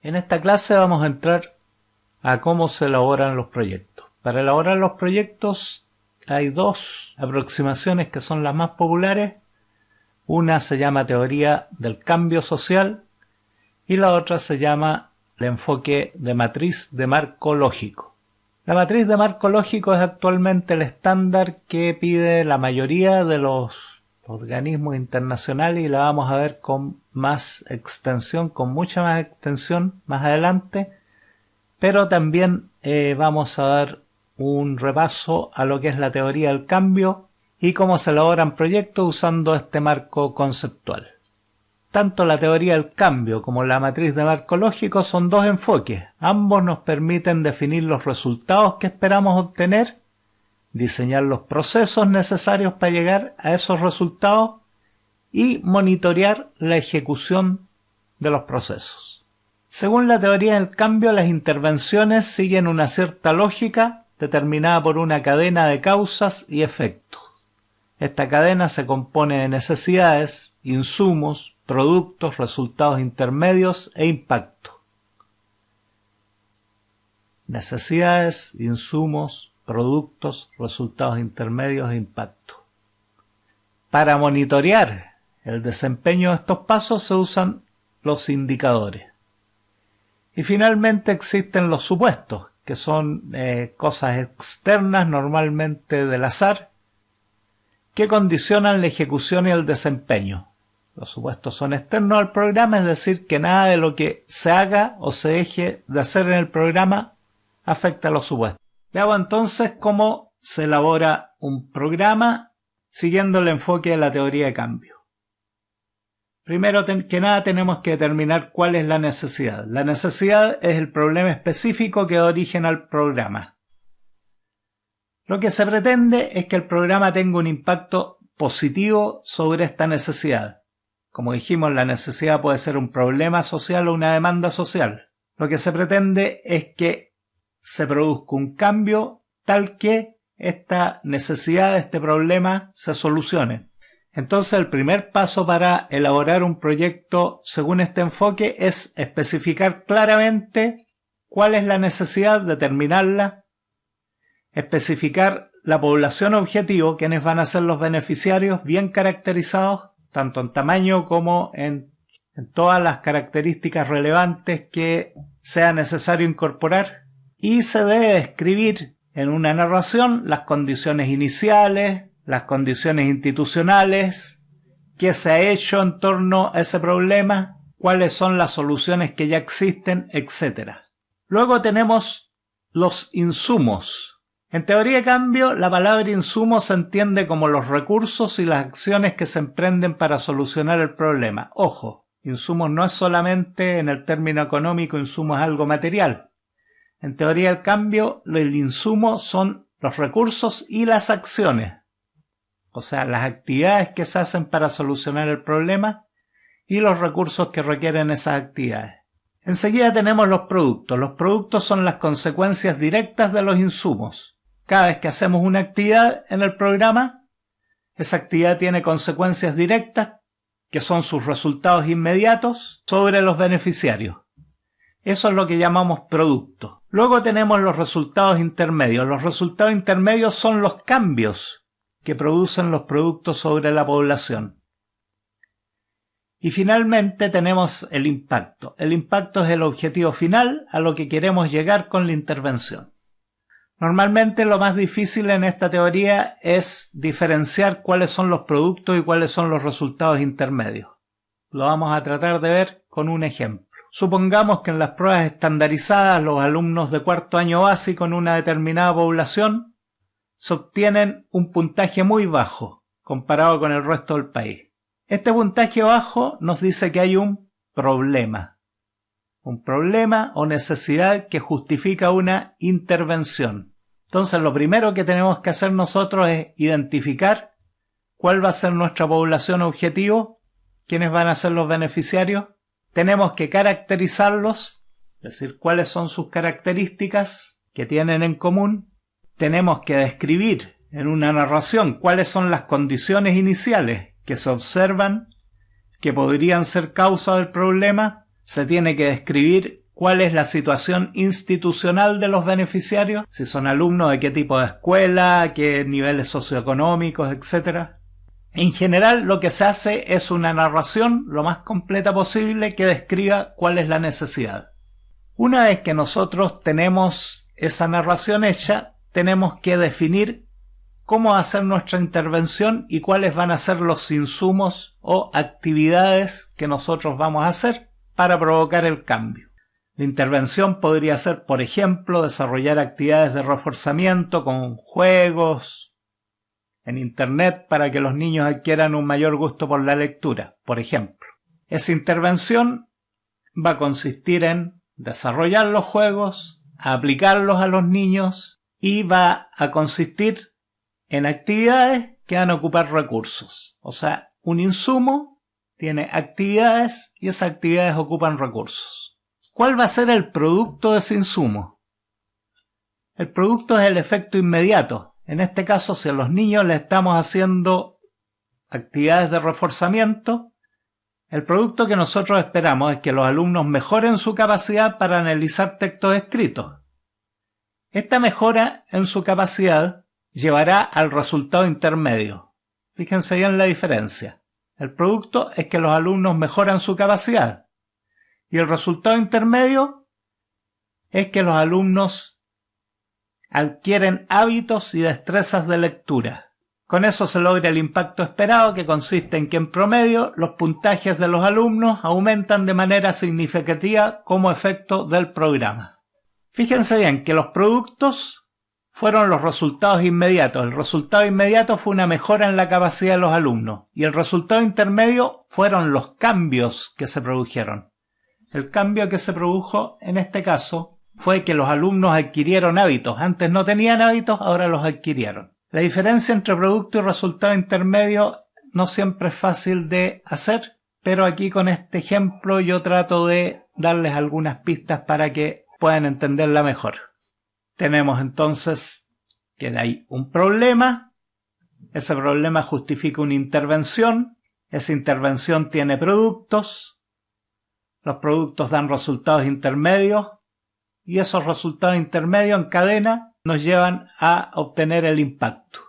En esta clase vamos a entrar a cómo se elaboran los proyectos. Para elaborar los proyectos hay dos aproximaciones que son las más populares. Una se llama teoría del cambio social y la otra se llama el enfoque de matriz de marco lógico. La matriz de marco lógico es actualmente el estándar que pide la mayoría de los organismos internacionales y la vamos a ver con más extensión, con mucha más extensión más adelante, pero también vamos a dar un repaso a lo que es la teoría del cambio y cómo se elaboran proyectos usando este marco conceptual. Tanto la teoría del cambio como la matriz de marco lógico son dos enfoques. Ambos nos permiten definir los resultados que esperamos obtener, diseñar los procesos necesarios para llegar a esos resultados y monitorear la ejecución de los procesos. Según la teoría del cambio, las intervenciones siguen una cierta lógica determinada por una cadena de causas y efectos. Esta cadena se compone de necesidades, insumos, productos, resultados intermedios e impacto. Necesidades, insumos, productos, resultados intermedios e impacto. Para monitorear el desempeño de estos pasos se usan los indicadores. Y finalmente existen los supuestos, que son cosas externas, normalmente del azar, que condicionan la ejecución y el desempeño. Los supuestos son externos al programa, es decir, que nada de lo que se haga o se deje de hacer en el programa afecta a los supuestos. Veamos entonces cómo se elabora un programa siguiendo el enfoque de la teoría de cambio. Primero que nada tenemos que determinar cuál es la necesidad. La necesidad es el problema específico que da origen al programa. Lo que se pretende es que el programa tenga un impacto positivo sobre esta necesidad. Como dijimos, la necesidad puede ser un problema social o una demanda social. Lo que se pretende es que se produzca un cambio tal que esta necesidad, este problema, se solucione. Entonces, el primer paso para elaborar un proyecto según este enfoque es especificar claramente cuál es la necesidad, determinarla, especificar la población objetivo, quienes van a ser los beneficiarios, bien caracterizados, tanto en tamaño como en todas las características relevantes que sea necesario incorporar, y se debe describir en una narración las condiciones iniciales, las condiciones institucionales, qué se ha hecho en torno a ese problema, cuáles son las soluciones que ya existen, etc. Luego tenemos los insumos. En teoría de cambio, la palabra insumo se entiende como los recursos y las acciones que se emprenden para solucionar el problema. Ojo, insumos no es solamente en el término económico, insumo es algo material. En teoría del cambio, el insumo son los recursos y las acciones. O sea, las actividades que se hacen para solucionar el problema y los recursos que requieren esas actividades. Enseguida tenemos los productos. Los productos son las consecuencias directas de los insumos. Cada vez que hacemos una actividad en el programa, esa actividad tiene consecuencias directas, que son sus resultados inmediatos, sobre los beneficiarios. Eso es lo que llamamos productos. Luego tenemos los resultados intermedios. Los resultados intermedios son los cambios que producen los productos sobre la población. Y finalmente tenemos el impacto. El impacto es el objetivo final a lo que queremos llegar con la intervención. Normalmente lo más difícil en esta teoría es diferenciar cuáles son los productos y cuáles son los resultados intermedios. Lo vamos a tratar de ver con un ejemplo. Supongamos que en las pruebas estandarizadas los alumnos de cuarto año básico en una determinada población se obtienen un puntaje muy bajo comparado con el resto del país. Este puntaje bajo nos dice que hay un problema o necesidad que justifica una intervención. Entonces lo primero que tenemos que hacer nosotros es identificar cuál va a ser nuestra población objetivo, quiénes van a ser los beneficiarios. Tenemos que caracterizarlos, es decir, cuáles son sus características que tienen en común. Tenemos que describir en una narración cuáles son las condiciones iniciales que se observan, que podrían ser causa del problema. Se tiene que describir cuál es la situación institucional de los beneficiarios, si son alumnos, de qué tipo de escuela, qué niveles socioeconómicos, etc. En general, lo que se hace es una narración lo más completa posible que describa cuál es la necesidad. Una vez que nosotros tenemos esa narración hecha, tenemos que definir cómo hacer nuestra intervención y cuáles van a ser los insumos o actividades que nosotros vamos a hacer para provocar el cambio. La intervención podría ser, por ejemplo, desarrollar actividades de reforzamiento con juegos en Internet para que los niños adquieran un mayor gusto por la lectura, por ejemplo. Esa intervención va a consistir en desarrollar los juegos, aplicarlos a los niños y va a consistir en actividades que van a ocupar recursos. O sea, un insumo tiene actividades y esas actividades ocupan recursos. ¿Cuál va a ser el producto de ese insumo? El producto es el efecto inmediato. En este caso, si a los niños les estamos haciendo actividades de reforzamiento, el producto que nosotros esperamos es que los alumnos mejoren su capacidad para analizar textos escritos. Esta mejora en su capacidad llevará al resultado intermedio. Fíjense bien la diferencia. El producto es que los alumnos mejoran su capacidad y el resultado intermedio es que los alumnos adquieren hábitos y destrezas de lectura. Con eso se logra el impacto esperado, que consiste en que en promedio los puntajes de los alumnos aumentan de manera significativa como efecto del programa. Fíjense bien que los productos fueron los resultados inmediatos. El resultado inmediato fue una mejora en la capacidad de los alumnos y el resultado intermedio fueron los cambios que se produjeron. El cambio que se produjo en este caso fue que los alumnos adquirieron hábitos. Antes no tenían hábitos, ahora los adquirieron. La diferencia entre producto y resultado intermedio no siempre es fácil de hacer, pero aquí con este ejemplo yo trato de darles algunas pistas para que puedan entenderla mejor. Tenemos entonces que hay un problema, ese problema justifica una intervención, esa intervención tiene productos, los productos dan resultados intermedios y esos resultados intermedios en cadena nos llevan a obtener el impacto.